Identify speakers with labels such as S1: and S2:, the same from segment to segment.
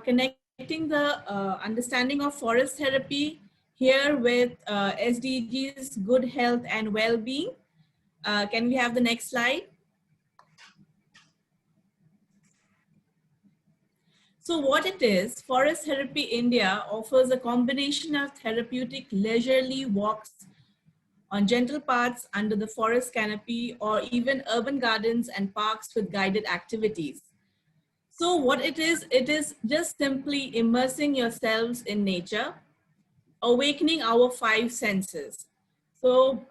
S1: connecting the understanding of forest therapy here with SDGs, good health and well-being. Can we have the next slide? So what it is, Forest Therapy India offers a combination of therapeutic leisurely walks on gentle paths under the forest canopy, or even urban gardens and parks with guided activities. So what it is just simply immersing yourselves in nature, awakening our five senses. So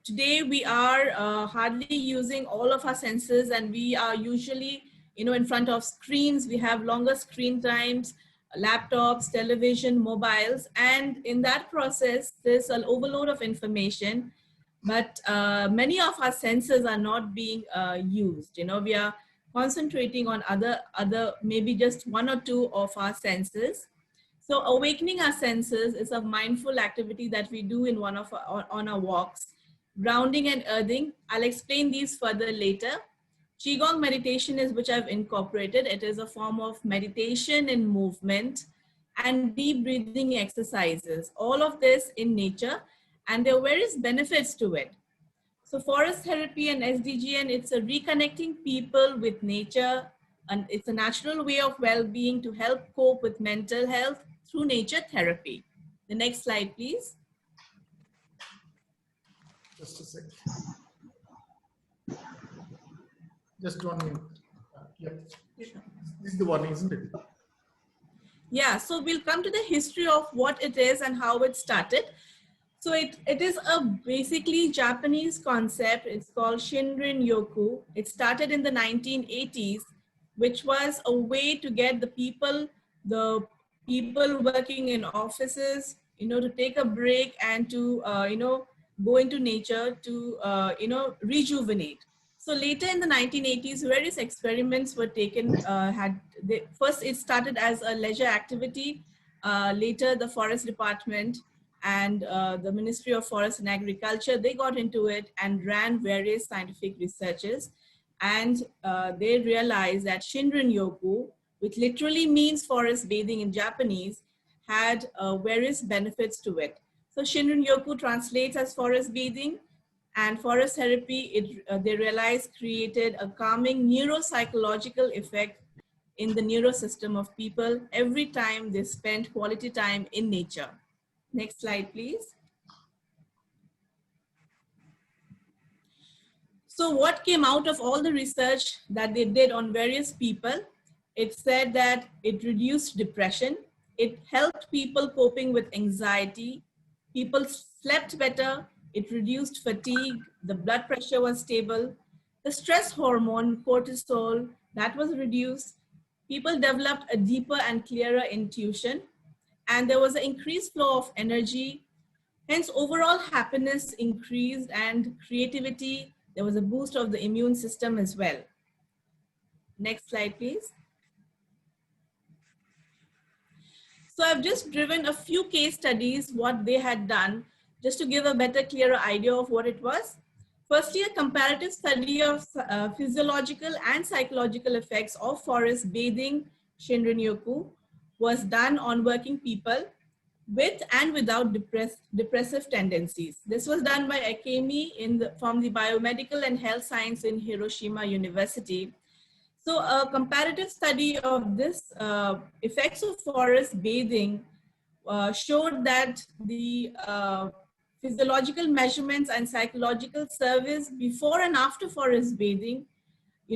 S1: today we are hardly using all of our senses, and we are usually, in front of screens. We have longer screen times, laptops, television, mobiles, and in that process, there's an overload of information, but many of our senses are not being used. We are concentrating on other, maybe just one or two of our senses. So awakening our senses is a mindful activity that we do in on our walks. Grounding and earthing, I'll explain these further later. Qigong meditation is which I've incorporated. It is a form of meditation and movement and deep breathing exercises. All of this in nature, and there are various benefits to it. So forest therapy and SDGN, it's a reconnecting people with nature, and it's a natural way of well-being to help cope with mental health through nature therapy. The next slide, please.
S2: Just a second. Just 1 minute. Yep. This is the one, isn't it?
S1: Yeah, so we'll come to the history of what it is and how it started. So it is a basically Japanese concept. It's called Shinrin Yoku. It started in the 1980s, which was a way to get the people working in offices, to take a break and to, go into nature to, rejuvenate. So later in the 1980s, various experiments were taken. First, it started as a leisure activity. Later, the Forest Department and the Ministry of Forest and Agriculture, they got into it and ran various scientific researches. And they realized that Shinrin Yoku, which literally means forest bathing in Japanese, had various benefits to it. So Shinrin Yoku translates as forest bathing, and forest therapy, they realized, created a calming neuropsychological effect in the neurosystem of people every time they spent quality time in nature. Next slide, please. So what came out of all the research that they did on various people? It said that it reduced depression. It helped people coping with anxiety. People slept better. It reduced fatigue. The blood pressure was stable. The stress hormone, cortisol, that was reduced. People developed a deeper and clearer intuition. And there was an increased flow of energy. Hence, overall happiness increased, and creativity. There was a boost of the immune system as well. Next slide, please. So I've just driven a few case studies, what they had done, just to give a better, clearer idea of what it was. Firstly, a comparative study of physiological and psychological effects of forest bathing, Shinrin Yoku, was done on working people with and without depressive tendencies. This was done by Akemi from the Biomedical and Health Science in Hiroshima University. So a comparative study of this effects of forest bathing showed that the physiological measurements and psychological service before and after forest bathing,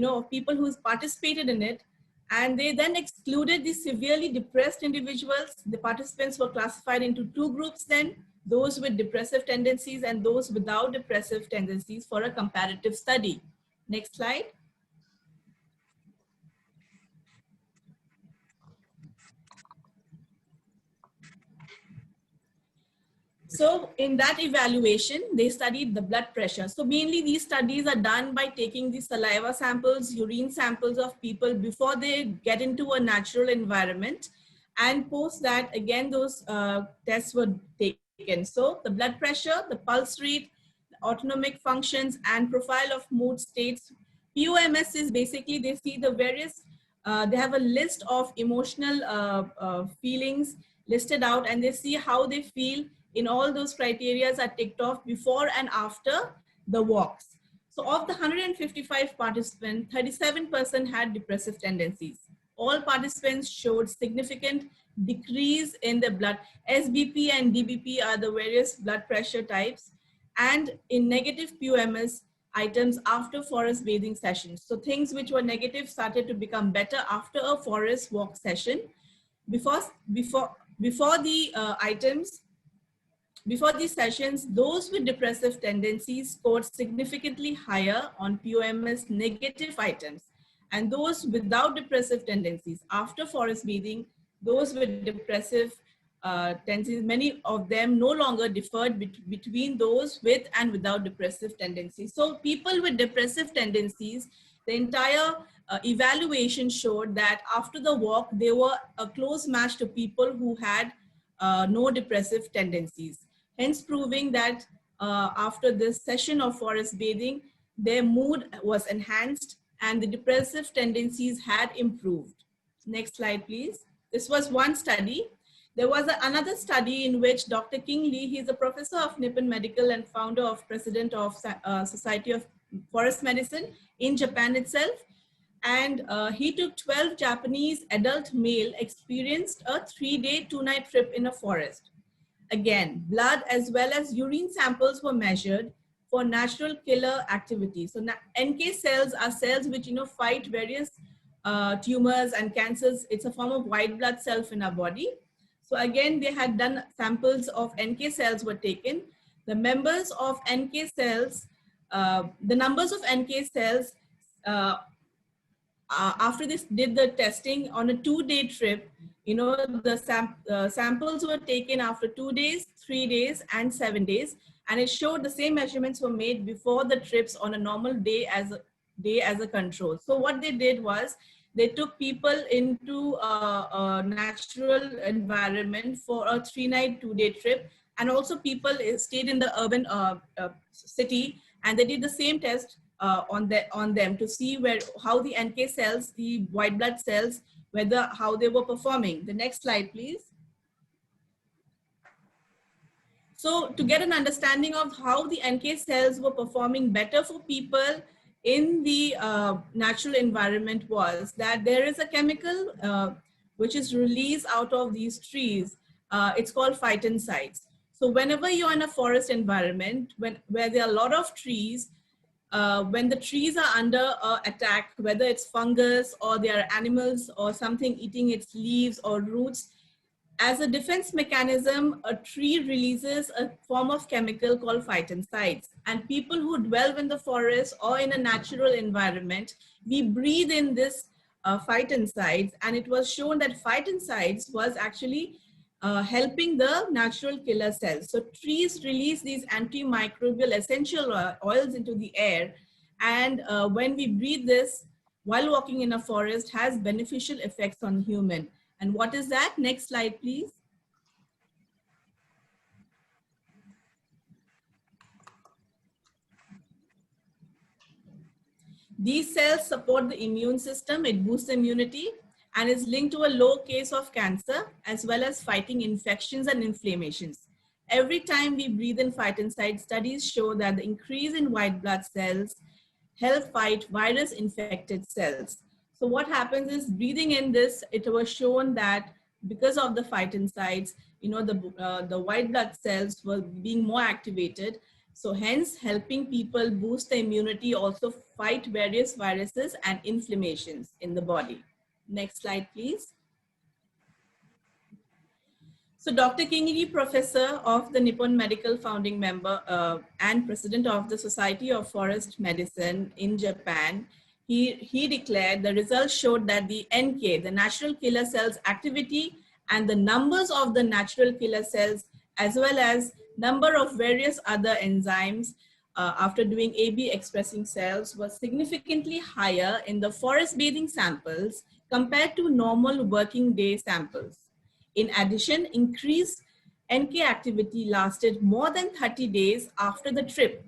S1: of people who participated in it, and they then excluded the severely depressed individuals. The participants were classified into two groups then, those with depressive tendencies and those without depressive tendencies, for a comparative study. Next slide. So in that evaluation, they studied the blood pressure. So mainly these studies are done by taking the saliva samples, urine samples of people before they get into a natural environment, and post that, again, those tests were taken. So the blood pressure, the pulse rate, the autonomic functions, and profile of mood states. POMS is basically, they see the various They have a list of emotional feelings listed out, and they see how they feel in all those criteria are ticked off before and after the walks. So of the 155 participants, 37% had depressive tendencies. All participants showed significant decrease in the blood. SBP and DBP are the various blood pressure types, and in negative POMS items after forest bathing sessions. So things which were negative started to become better after a forest walk session. Before the items, before these sessions, those with depressive tendencies scored significantly higher on POMS negative items, and those without depressive tendencies after forest bathing, those with depressive tendencies, many of them no longer differed between those with and without depressive tendencies. So people with depressive tendencies, the entire evaluation showed that after the walk, they were a close match to people who had no depressive tendencies. Hence proving that after this session of forest bathing, their mood was enhanced and the depressive tendencies had improved. Next slide, please. This was one study. There was another study in which Dr. King Lee, he's a professor of Nippon Medical and founder of president of Society of Forest Medicine in Japan itself. And he took 12 Japanese adult male experienced a 3-day, 2-night trip in a forest. Again, blood as well as urine samples were measured for natural killer activity. So NK cells are cells which fight various tumors and cancers. It's a form of white blood cell in our body. So again, they had done samples of NK cells were taken. The members of NK cells, the numbers of NK cells after this did the testing on a 2-day trip, the samples were taken after 2 days, 3 days, and 7 days, and it showed the same measurements were made before the trips on a normal day as a control. So what they did was they took people into a natural environment for a 3-night, 2-day trip, and also people stayed in the urban city, and they did the same test on them to see how the NK cells, the white blood cells, how they were performing. The next slide, please. So to get an understanding of how the NK cells were performing better for people in the natural environment was that there is a chemical which is released out of these trees. It's called phytoncides. So whenever you're in a forest environment, where there are a lot of trees, when the trees are under attack, whether it's fungus or there are animals or something eating its leaves or roots, as a defense mechanism, a tree releases a form of chemical called phytoncides. And people who dwell in the forest or in a natural environment, we breathe in this phytoncides, and it was shown that phytoncides was actually helping the natural killer cells. So trees release these antimicrobial essential oils into the air, and when we breathe this while walking in a forest, has beneficial effects on human. And what is that? Next slide, please. These cells support the immune system. It boosts immunity and is linked to a low case of cancer as well as fighting infections and inflammations. Every time we breathe in phytoncide, studies show that the increase in white blood cells help fight virus infected cells. So what happens is breathing in this, it was shown that because of the phytoncides, the white blood cells were being more activated. So hence helping people boost the immunity, also fight various viruses and inflammations in the body. Next slide, please. So Dr. King Lee, professor of the Nippon Medical founding member and president of the Society of Forest Medicine in Japan, he declared the results showed that the NK, the natural killer cells activity, and the numbers of the natural killer cells, as well as number of various other enzymes after doing AB expressing cells, was significantly higher in the forest bathing samples compared to normal working day samples. In addition, increased NK activity lasted more than 30 days after the trip.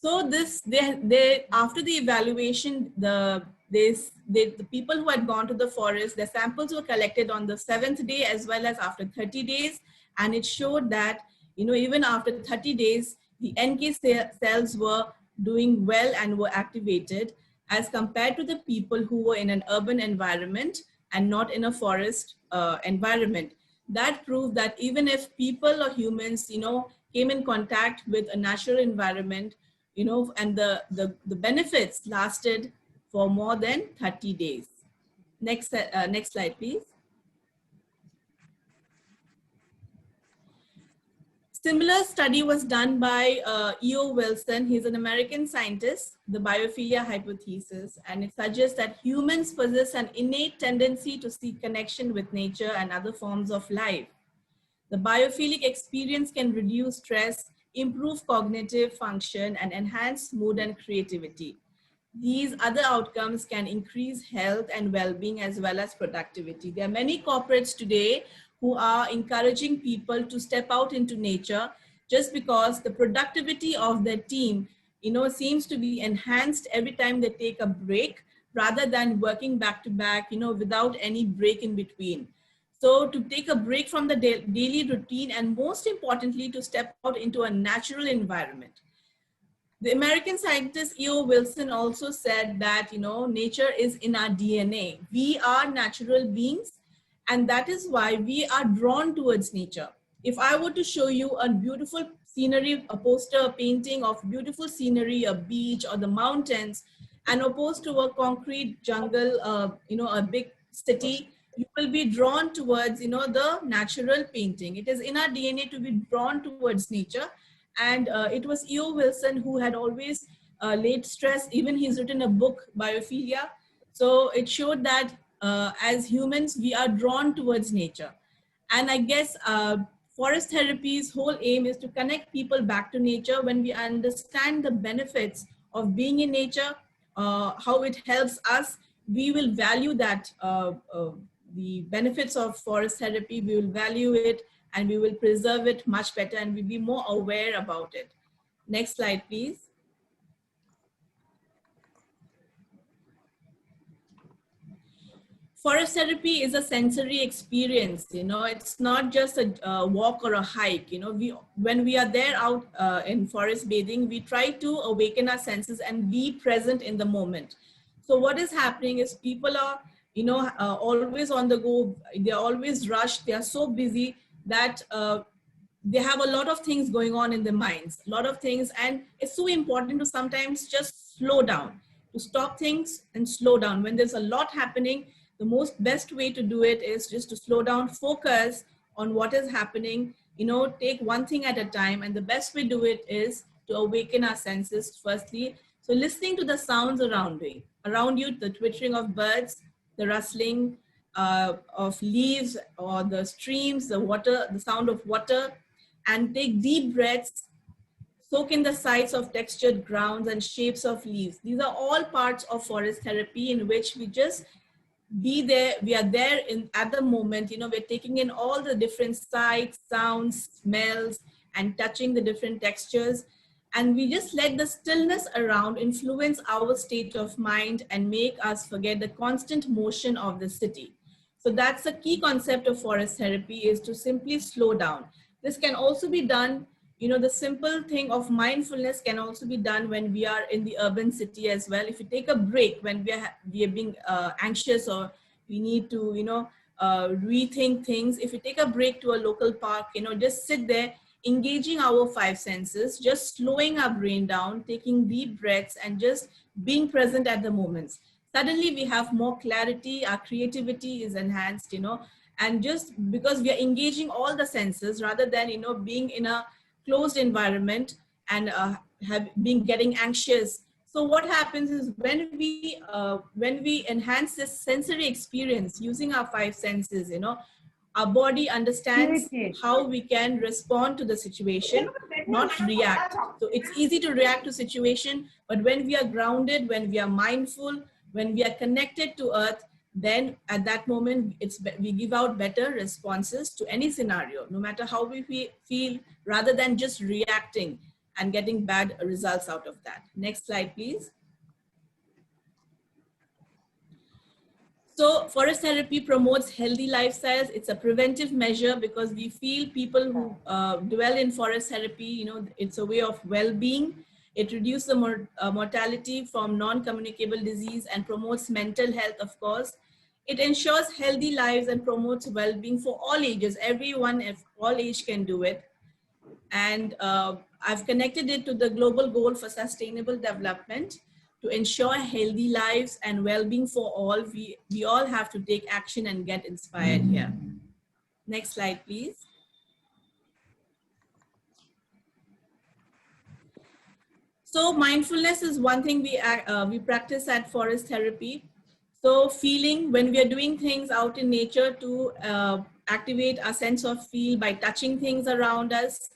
S1: So this, after the evaluation, the the people who had gone to the forest, their samples were collected on the 7th day as well as after 30 days. And it showed that, even after 30 days, the NK cells were doing well and were activated as compared to the people who were in an urban environment and not in a forest environment. That proved that even if people or humans, came in contact with a natural environment, and the benefits lasted for more than 30 days. Next slide, please. Similar study was done by E.O. Wilson. He's an American scientist, the biophilia hypothesis, and it suggests that humans possess an innate tendency to seek connection with nature and other forms of life. The biophilic experience can reduce stress, improve cognitive function, and enhance mood and creativity. These other outcomes can increase health and well-being as well as productivity. There are many corporates today who are encouraging people to step out into nature just because the productivity of their team, seems to be enhanced every time they take a break rather than working back to back, without any break in between. So to take a break from the daily routine and most importantly, to step out into a natural environment. The American scientist E.O. Wilson also said that, nature is in our DNA. We are natural beings, and that is why we are drawn towards nature. If I were to show you a beautiful scenery, a poster, a painting of beautiful scenery, a beach or the mountains, and opposed to a concrete jungle, a big city, you will be drawn towards, the natural painting. It is in our DNA to be drawn towards nature. And it was E.O. Wilson who had always laid stress. Even he's written a book, Biophilia. So it showed that as humans, we are drawn towards nature. And I guess forest therapy's whole aim is to connect people back to nature. When we understand the benefits of being in nature, how it helps us, we will value that, the benefits of forest therapy, we will value it, and we will preserve it much better, and we'll be more aware about it. Next slide, please. Forest therapy is a sensory experience. It's not just a walk or a hike. When we are there out in forest bathing, we try to awaken our senses and be present in the moment. So what is happening is people are, always on the go. They're always rushed. They are so busy that they have a lot of things going on in their minds, a lot of things. And it's so important to sometimes just slow down, to stop things and slow down. When there's a lot happening, the best way to do it is just to slow down, focus on what is happening, take one thing at a time. And the best way to do it is to awaken our senses firstly. So listening to the sounds around you, the twittering of birds, the rustling of leaves or the streams, the water, the sound of water, and take deep breaths, soak in the sights of textured grounds and shapes of leaves. These are all parts of forest therapy in which we just be there. We are there at the moment, we're taking in all the different sights, sounds, smells, and touching the different textures. And we just let the stillness around influence our state of mind and make us forget the constant motion of the city. So that's a key concept of forest therapy, is to simply slow down. This can also be done, the simple thing of mindfulness can also be done when we are in the urban city as well. If you take a break when we are being anxious, or we need to, rethink things. If you take a break to a local park, just sit there, engaging our five senses, just slowing our brain down, taking deep breaths, and just being present at the moments. Suddenly we have more clarity, our creativity is enhanced, and just because we are engaging all the senses rather than, being in a closed environment and getting anxious. So what happens is when we enhance this sensory experience using our five senses, our body understands how we can respond to the situation, not react. So it's easy to react to situation, but when we are grounded, when we are mindful, when we are connected to earth, then at that moment, we give out better responses to any scenario, no matter how we feel, rather than just reacting and getting bad results out of that. Next slide, please. So forest therapy promotes healthy lifestyles. It's a preventive measure because we feel people who dwell in forest therapy, you know, it's a way of well-being. It reduces the mortality from non-communicable disease and promotes mental health, of course. It ensures healthy lives and promotes well-being for all ages. Everyone of all age can do it. And I've connected it to the global goal for sustainable development. To ensure healthy lives and well-being for all, we all have to take action and get inspired here. Next slide, please. So mindfulness is one thing we practice at Forest Therapy. So feeling, when we are doing things out in nature, to activate our sense of feel by touching things around us.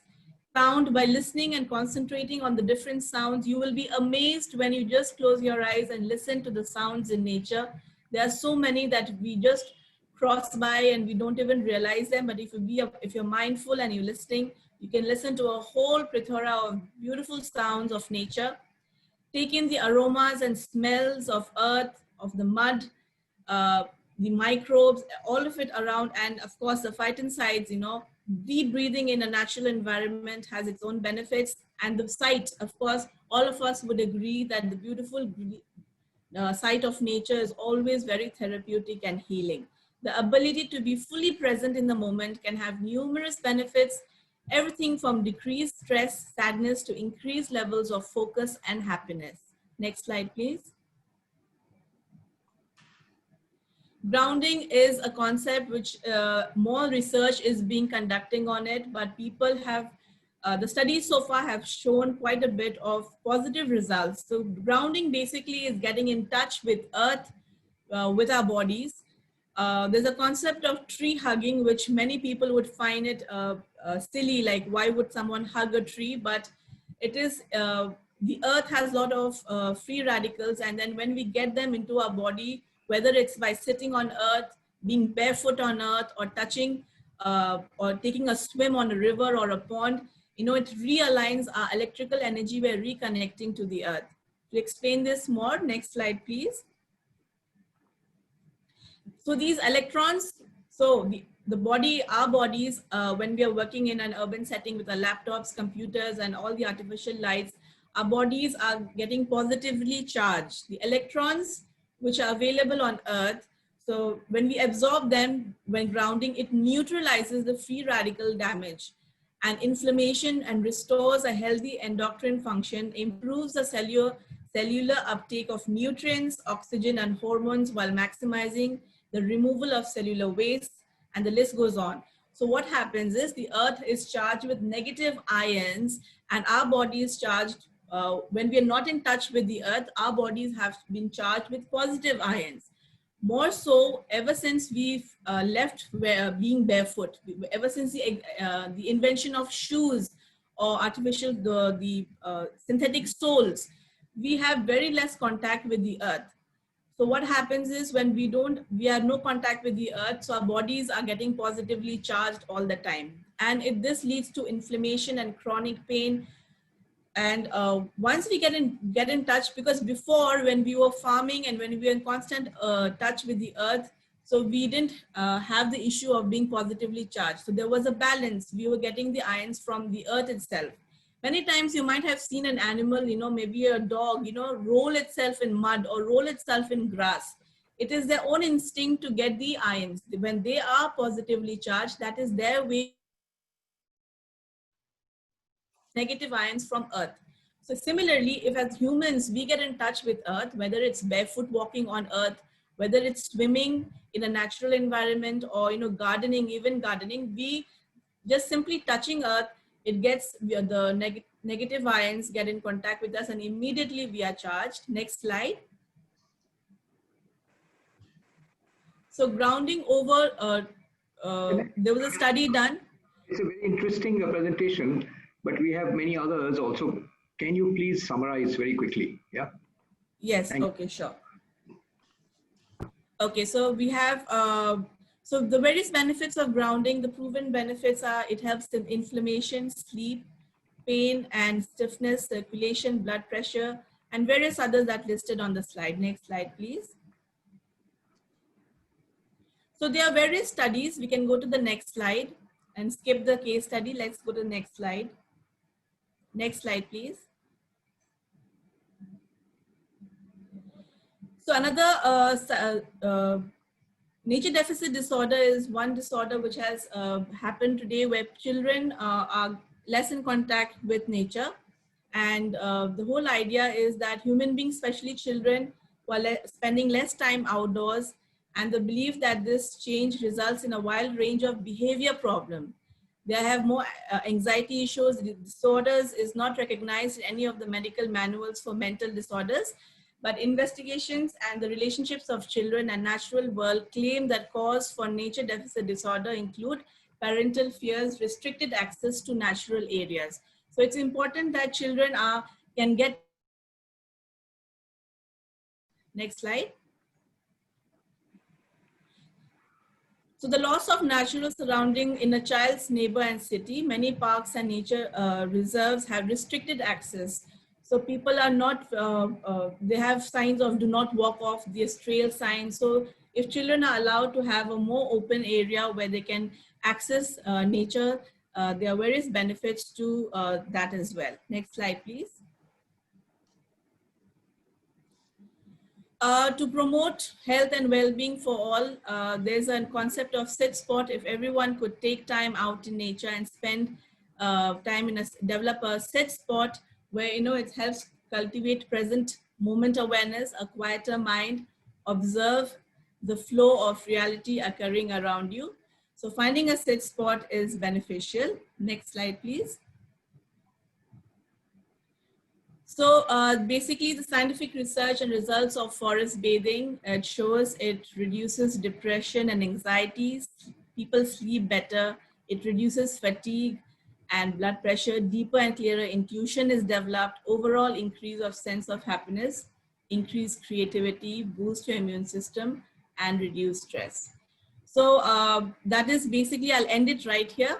S1: Sound, by listening and concentrating on the different sounds. You will be amazed when you just close your eyes and listen to the sounds in nature. There are so many that we just cross by and we don't even realize them. But if you're mindful and you're listening, you can listen to a whole plethora of beautiful sounds of nature. Take in the aromas and smells of earth, of the mud, the microbes, all of it around, and of course the phytoncides. You know, deep breathing in a natural environment has its own benefits. And the sight, of course, all of us would agree that the beautiful sight of nature is always very therapeutic and healing. The ability to be fully present in the moment can have numerous benefits, everything from decreased stress, sadness, to increased levels of focus and happiness. Next slide, please. Grounding is a concept which more research is being conducting on it, but people have, the studies so far have shown quite a bit of positive results. So grounding basically is getting in touch with earth, with our bodies. There's a concept of tree hugging, which many people would find it silly, like why would someone hug a tree? But it is, the earth has a lot of free radicals, and then when we get them into our body, whether it's by sitting on earth, being barefoot on earth, or touching or taking a swim on a river or a pond, you know, it realigns our electrical energy. We're reconnecting to the earth. To explain this more, next slide, please. So these electrons, so the body, our bodies, when we are working in an urban setting with our laptops, computers, and all the artificial lights, our bodies are getting positively charged. The electrons which are available on Earth, so when we absorb them, when grounding, it neutralizes the free radical damage and inflammation and restores a healthy endocrine function, improves the cellular uptake of nutrients, oxygen, and hormones while maximizing the removal of cellular waste, and the list goes on. So what happens is the earth is charged with negative ions, and our body is charged, when we are not in touch with the earth, our bodies have been charged with positive ions. More so, ever since we've left being barefoot, ever since the invention of shoes or artificial, the synthetic soles, we have very less contact with the earth. So what happens is when we have no contact with the earth, so our bodies are getting positively charged all the time. And this leads to inflammation and chronic pain. And once we get in touch, because before when we were farming and when we were in constant touch with the earth, so we didn't have the issue of being positively charged. So there was a balance. We were getting the ions from the earth itself. Many times you might have seen an animal, you know, maybe a dog, you know, roll itself in mud or roll itself in grass. It is their own instinct to get the ions. When they are positively charged, that is their way, negative ions from earth. So similarly, if as humans, we get in touch with earth, whether it's barefoot walking on earth, whether it's swimming in a natural environment, or, you know, gardening, even gardening, we just simply touching earth, it gets the negative ions get in contact with us and immediately we are charged. Next slide. So grounding over, there was a study done.
S3: It's a very interesting presentation, but we have many others also. Can you please summarize very quickly? Yeah.
S1: Yes. Okay, sure. Okay, so we have, so the various benefits of grounding, the proven benefits are it helps in inflammation, sleep, pain and stiffness, circulation, blood pressure, and various others that listed on the slide. Next slide, please. So there are various studies. We can go to the next slide and skip the case study. Let's go to the next slide. Next slide, please. So another nature deficit disorder is one disorder which has happened today, where children are less in contact with nature. And the whole idea is that human beings, especially children, who are spending less time outdoors, and the belief that this change results in a wide range of behavior problem. They have more anxiety issues, disorders is not recognized in any of the medical manuals for mental disorders. But investigations and the relationships of children and natural world claim that cause for nature deficit disorder include parental fears, restricted access to natural areas. So it's important that children can get. Next slide. So the loss of natural surrounding in a child's neighbor and city, many parks and nature reserves have restricted access. So people are not, they have signs of do not walk off, this trail signs. So if children are allowed to have a more open area where they can access nature, there are various benefits to that as well. Next slide, please. To promote health and well-being for all, there's a concept of sit spot. If everyone could take time out in nature and spend time in develop a sit spot where, it helps cultivate present moment awareness, a quieter mind, observe the flow of reality occurring around you. So finding a sit spot is beneficial. Next slide, please. So basically the scientific research and results of forest bathing, it shows it reduces depression and anxieties. People sleep better. It reduces fatigue and blood pressure. Deeper and clearer intuition is developed. Overall increase of sense of happiness, increased creativity, boost your immune system, and reduce stress. So that is basically, I'll end it right here.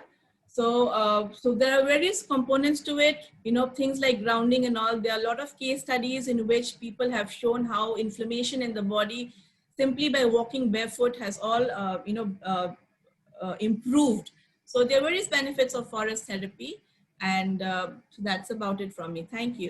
S1: So, so there are various components to it, things like grounding and all. There are a lot of case studies in which people have shown how inflammation in the body simply by walking barefoot has all, improved. So there are various benefits of forest therapy. And so that's about it from me. Thank you.